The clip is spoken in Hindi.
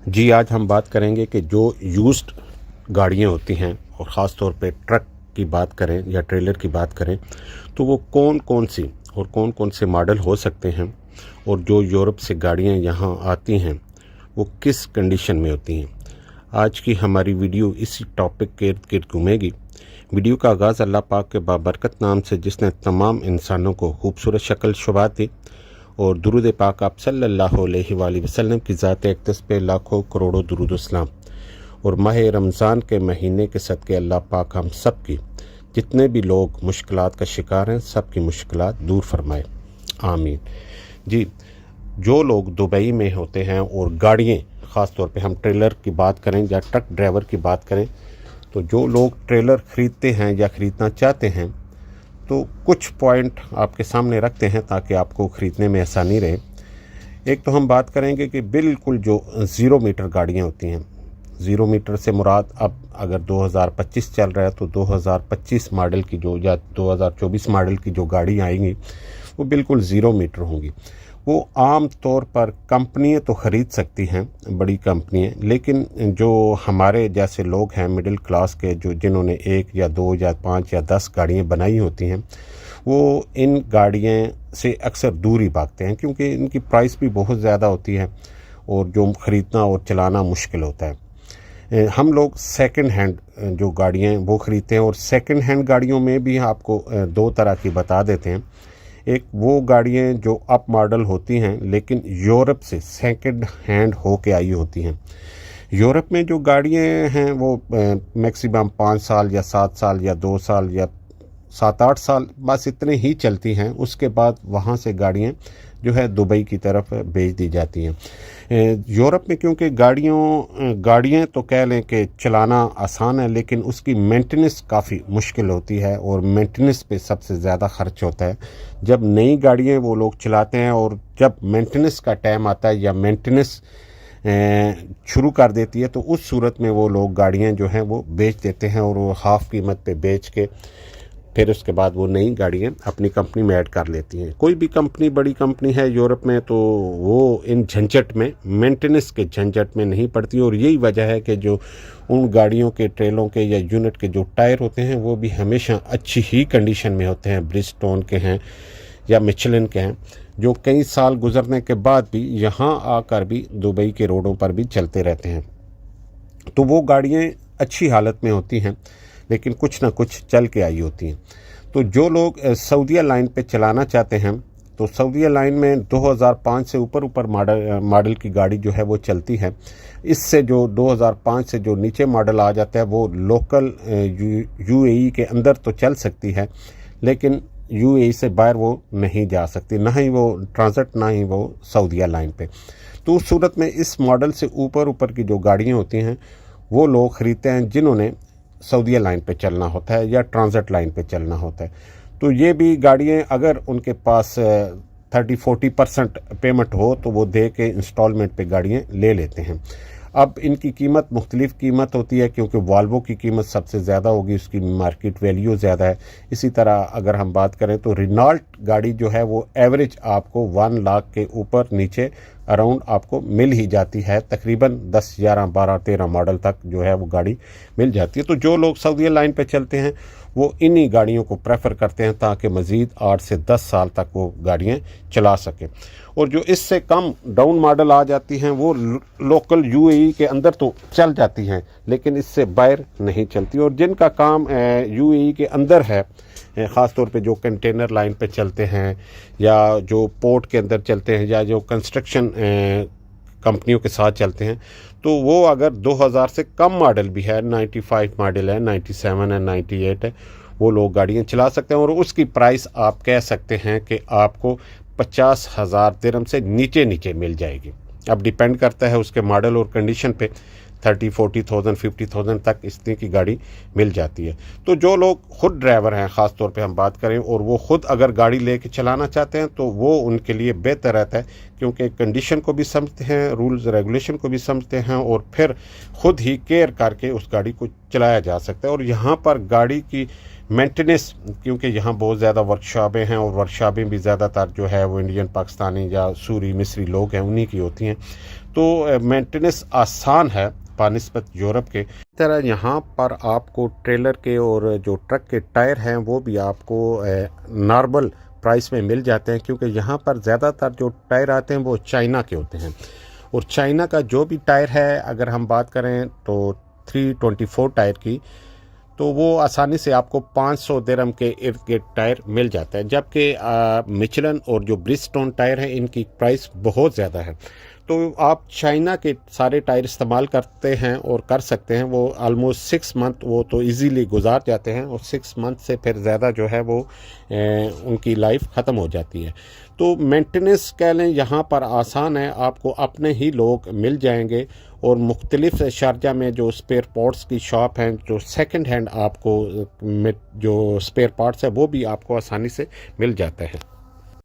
जी, आज हम बात करेंगे कि जो यूज्ड गाड़ियाँ होती हैं और ख़ास तौर पे ट्रक की बात करें या ट्रेलर की बात करें, तो वो कौन-कौन सी और कौन-कौन से मॉडल हो सकते हैं और जो यूरोप से गाड़ियाँ यहाँ आती हैं, वो किस कंडीशन में होती हैं। आज की हमारी वीडियो इसी टॉपिक के इर्द-गिर्द घूमेगी। वीडियो का आगाज़ अल्लाह पाक के बाबरकत नाम से, जिसने तमाम इंसानों को खूबसूरत शक्ल शुबात दी, और दुरूद पाक आप सल्लल्लाहु अलैहि वसल्लम की ज़ात अक़दस पे लाखों करोड़ों दुरूद सलाम। और माह रमज़ान के महीने के सदक़े अल्लाह पाक हम सब की, जितने भी लोग मुश्किलात का शिकार हैं, सब की मुश्किलात दूर फरमाए, आमीन। जी, जो लोग दुबई में होते हैं और गाड़ियाँ, ख़ास तौर पे हम ट्रेलर की बात करें या ट्रक ड्राइवर की बात करें, तो जो लोग ट्रेलर ख़रीदते हैं या ख़रीदना चाहते हैं, तो कुछ पॉइंट आपके सामने रखते हैं ताकि आपको ख़रीदने में आसानी रहे। एक तो हम बात करेंगे कि बिल्कुल जो 0 मीटर गाड़ियाँ होती हैं, 0 मीटर से मुराद अब अगर 2025 चल रहा है तो 2025 मॉडल की जो या 2024 मॉडल की जो गाड़ी आएंगी वो बिल्कुल 0 मीटर होंगी। वो आम तौर पर कंपनियां तो ख़रीद सकती हैं, बड़ी कंपनियां, लेकिन जो हमारे जैसे लोग हैं मिडिल क्लास के, जो जिन्होंने 1 या 2 या 5 या 10 गाड़ियां बनाई होती हैं, वो इन गाड़ियां से अक्सर दूर ही भागते हैं क्योंकि इनकी प्राइस भी बहुत ज़्यादा होती है और जो ख़रीदना और चलाना मुश्किल होता है। हम लोग सेकंड हैंड जो गाड़ियाँ वो ख़रीदते हैं, और सेकंड हैंड गाड़ियों में भी आपको 2 तरह की बता देते हैं। एक वो गाड़ियाँ जो अप मॉडल होती हैं लेकिन यूरोप से सेकंड हैंड होके आई होती हैं। यूरोप में जो गाड़ियाँ हैं वो मैक्सिमम 5 साल या 7 साल या 2 साल या 7-8 साल बस इतने ही चलती हैं। उसके बाद वहाँ से गाड़ियाँ जो है दुबई की तरफ भेज दी जाती हैं। यूरोप में क्योंकि गाड़ियाँ तो कह लें कि चलाना आसान है, लेकिन उसकी मेंटेनेंस काफ़ी मुश्किल होती है और मेंटेनेंस पे सबसे ज़्यादा ख़र्च होता है। जब नई गाड़ियाँ वो लोग चलाते हैं और जब मेंटेनेंस का टाइम आता है या मेंटेनेंस शुरू कर देती है, तो उस सूरत में वो लोग गाड़ियाँ जो हैं वो बेच देते हैं और वो हाफ़ कीमत पे बेच के फिर उसके बाद वो नई गाड़ियाँ अपनी कंपनी में ऐड कर लेती हैं। कोई भी कंपनी, बड़ी कंपनी है यूरोप में, तो वो इन झंझट में, मेंटेनेंस के झंझट में नहीं पड़ती। और यही वजह है कि जो उन गाड़ियों के, ट्रेलों के या यूनिट के जो टायर होते हैं वो भी हमेशा अच्छी ही कंडीशन में होते हैं, ब्रिजस्टोन के हैं या मिशेलिन के हैं, जो कई साल गुजरने के बाद भी यहाँ आकर भी दुबई के रोडों पर भी चलते रहते हैं। तो वो गाड़ियाँ अच्छी हालत में होती हैं, लेकिन कुछ ना कुछ चल के आई होती हैं। तो जो लोग सऊदीया लाइन पे चलाना चाहते हैं, तो सऊदीया लाइन में 2005 से ऊपर मॉडल की गाड़ी जो है वो चलती है। इससे जो 2005 से जो नीचे मॉडल आ जाता है वो लोकल यूएई के अंदर तो चल सकती है, लेकिन यूएई से बाहर वो नहीं जा सकती, ना ही वो ट्रांजिट, ना ही वो सऊदीया लाइन पे। तो उस सूरत में इस मॉडल से ऊपर की जो गाड़ियाँ होती हैं वो लोग ख़रीदते हैं जिन्होंने सऊदीया लाइन पे चलना होता है या ट्रांजिट लाइन पे चलना होता है। तो ये भी गाड़ियाँ अगर उनके पास 30-40% पेमेंट हो तो वो दे के इंस्टॉलमेंट पे गाड़ियाँ ले लेते हैं। अब इनकी कीमत मुख्तलिफ़ कीमत होती है, क्योंकि वाल्वो की कीमत सबसे ज़्यादा होगी, उसकी मार्केट वैल्यू ज़्यादा है। इसी तरह अगर हम बात करें तो रिनॉल्ट गाड़ी जो है वो एवरेज आपको 1 लाख के ऊपर नीचे अराउंड आपको मिल ही जाती है, तकरीबन 10, 11, 12, 13 मॉडल तक जो है वो गाड़ी मिल जाती है। तो जो लोग सऊदीया लाइन पे चलते हैं वो इन्हीं गाड़ियों को प्रेफर करते हैं ताकि मज़ीद 8 से 10 साल तक वो गाड़ियाँ चला सकें। और जो इससे कम डाउन मॉडल आ जाती हैं वो लोकल यूएई के अंदर तो चल जाती हैं, लेकिन इससे बाहर नहीं चलती। और जिनका काम यूएई के अंदर है, ख़ास तौर पे जो कंटेनर लाइन पे चलते हैं या जो पोर्ट के अंदर चलते हैं या जो कंस्ट्रक्शन कंपनियों के साथ चलते हैं, तो वो अगर 2000 से कम मॉडल भी है, 95 मॉडल है, 97 है, 98 है, वो लोग गाड़ियाँ चला सकते हैं। और उसकी प्राइस आप कह सकते हैं कि आपको 50,000 दिरहम से नीचे मिल जाएगी। अब डिपेंड करता है उसके मॉडल और कंडीशन पे, 30-40,000 50,000 तक इस तरह की गाड़ी मिल जाती है। तो जो लोग खुद ड्राइवर हैं, ख़ास तौर पे हम बात करें, और वो ख़ुद अगर गाड़ी लेके चलाना चाहते हैं तो वो उनके लिए बेहतर रहता है, क्योंकि कंडीशन को भी समझते हैं, रूल्स रेगुलेशन को भी समझते हैं, और फिर ख़ुद ही केयर करके उस गाड़ी को चलाया जा सकता है। और यहाँ पर गाड़ी की मेंटेनेंस, क्योंकि यहाँ बहुत ज़्यादा वर्कशॉपें हैं और वर्कशॉपें भी ज़्यादातर जो है वो इंडियन, पाकिस्तानी या सूरी, मिस्री लोग हैं, उन्हीं की होती हैं। तो मेंटेनेंस आसान है बनिस्बत यूरोप के। इस तरह यहाँ पर आपको ट्रेलर के और जो ट्रक के टायर हैं वो भी आपको नॉर्मल प्राइस में मिल जाते हैं, क्योंकि यहाँ पर ज़्यादातर जो टायर आते हैं वो चाइना के होते हैं। और चाइना का जो भी टायर है, अगर हम बात करें तो 324 टायर की, तो वो आसानी से आपको 500 दिरहम के इर्द गिर्द टायर मिल जाता है। जबकि मिचलन और जो ब्रिजस्टोन टायर हैं इनकी प्राइस बहुत ज़्यादा है। तो आप चाइना के सारे टायर इस्तेमाल करते हैं और कर सकते हैं, वो आलमोस्ट 6 मंथ वो तो इजीली गुजार जाते हैं, और 6 मंथ से फिर ज़्यादा जो है वो उनकी लाइफ ख़त्म हो जाती है। तो मेंटेनेंस कह लें यहाँ पर आसान है, आपको अपने ही लोग मिल जाएंगे। और मुख्तलिफ शारजा में जो स्पेयर पार्ट्स की शॉप हैं, जो सेकंड हैंड आपको जो स्पेयर पार्ट्स है वो भी आपको आसानी से मिल जाता है।